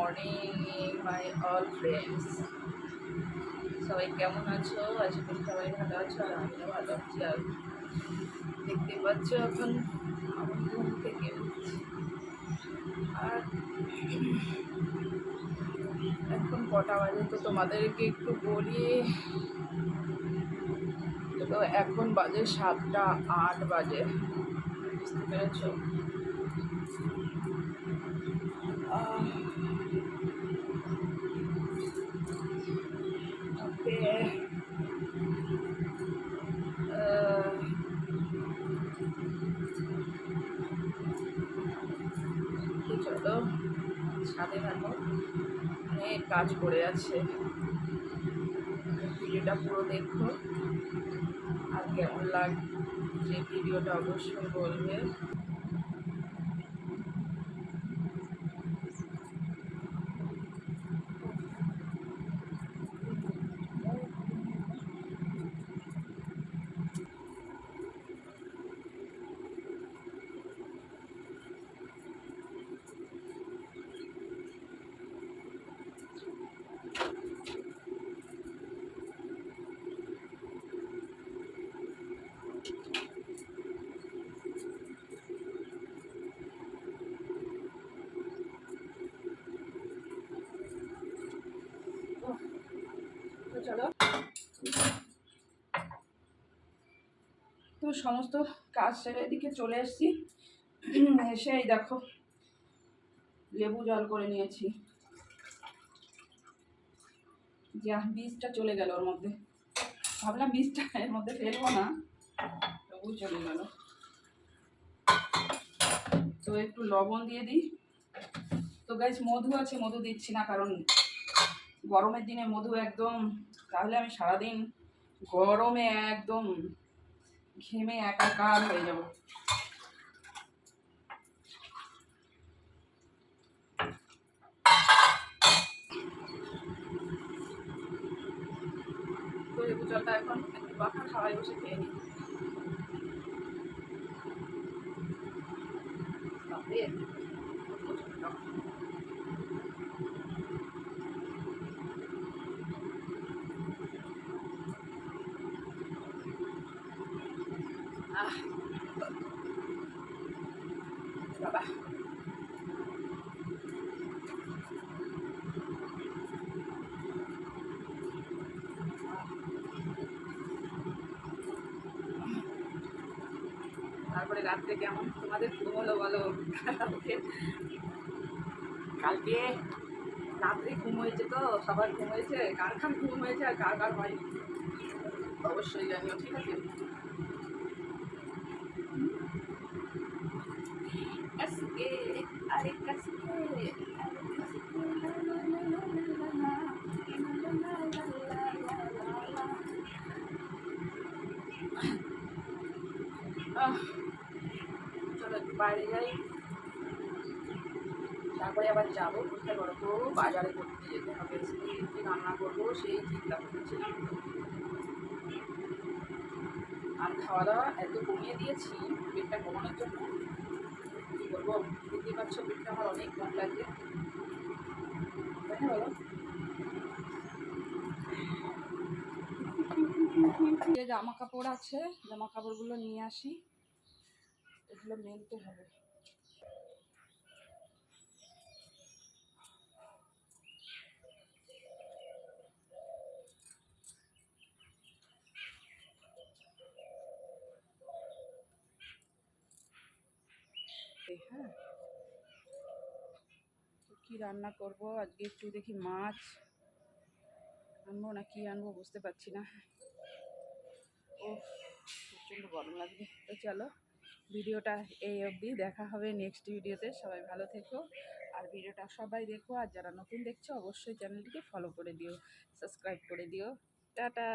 Morning my all friends. সবাই কেমন আছো? আশা করি সবাই ভালো আছো, আর আমিও ভালো আছি। আর দেখতে পাচ্ছ এখন আমি ঘুম থেকে উঠছি। আর এখন কটা বাজে তো তোমাদেরকে একটু বলি। তো এখন বাজে 7টা 8 বাজে, বুঝতে পেরেছো? ওকে, চলো ছাদে থাকো, অনেক কাজ করে আছে। ভিডিওটা পুরো দেখো, আর কেমন লাগছে ভিডিওটা অবশ্যই বলবে। তো চলো, তো সমস্ত কাজ সেরে এদিকে চলে এসেছি। এসে এই দেখো লেবু জল করে নিয়েছি। যা বীজটা চলে গেল ওর মধ্যে, ভাবলাম বীজটা এর মধ্যে ফেলবো না, তবু চলে গেল। তো একটু লবণ দিয়ে দিই। তো গাইস মধু আছে, মধু দিচ্ছি না, কারণ গরমের দিনে মধু একদম, তাহলে আমি সারাদিন গরমে একদম ঘেমে একাকার হয়ে যাব। তো লেবু জলটা এখন একটু পাখার হাওয়ায় বসে খেয়ে নিই। বাবা, তারপরে রাত্রে কেমন তোমাদের ঘুম হলো বলো? কালকে রাত্রে ঘুম হয়েছে তো, সবার ঘুম হয়েছে, কার কার ঘুম হয়েছে আর কার কার হয়নি অবশ্যই জানিও, ঠিক আছে? कसके, अरे कसके, अरे कसके, ला ला ला ला ला ला ला ला ला ला ला। চলো একটু বাইরে যাই, তারপরে আবার যাবো কোথায় বলো তো, বাজারে করতে যেতে হবে। কি রান্না করবো সেই চিন্তা করছি। আর খাওয়া দাওয়া এত কমিয়ে দিয়েছি পেটটা কমানোর জন্য, কী করবো? বুঝতেই পারছো পেটটা আমার অনেক কম লাগছে, তাই না বলো? যে জামা কাপড় আছে, জামা কাপড়গুলো নিয়ে আসি, এগুলো মেলতে হবে। হ্যাঁ, কি রান্না করব আজকে, একটু দেখি মাছ আনবো না কি আনবো বুঝতে পারছি না। ও প্রচণ্ড গরম লাগবে। তো চলো ভিডিওটা এই অবধি, দেখা হবে নেক্সট ভিডিওতে। সবাই ভালো থেকো, আর ভিডিওটা সবাই দেখো, আর যারা নতুন দেখছো অবশ্যই চ্যানেলটিকে ফলো করে দিও, সাবস্ক্রাইব করে দিও। টাটা।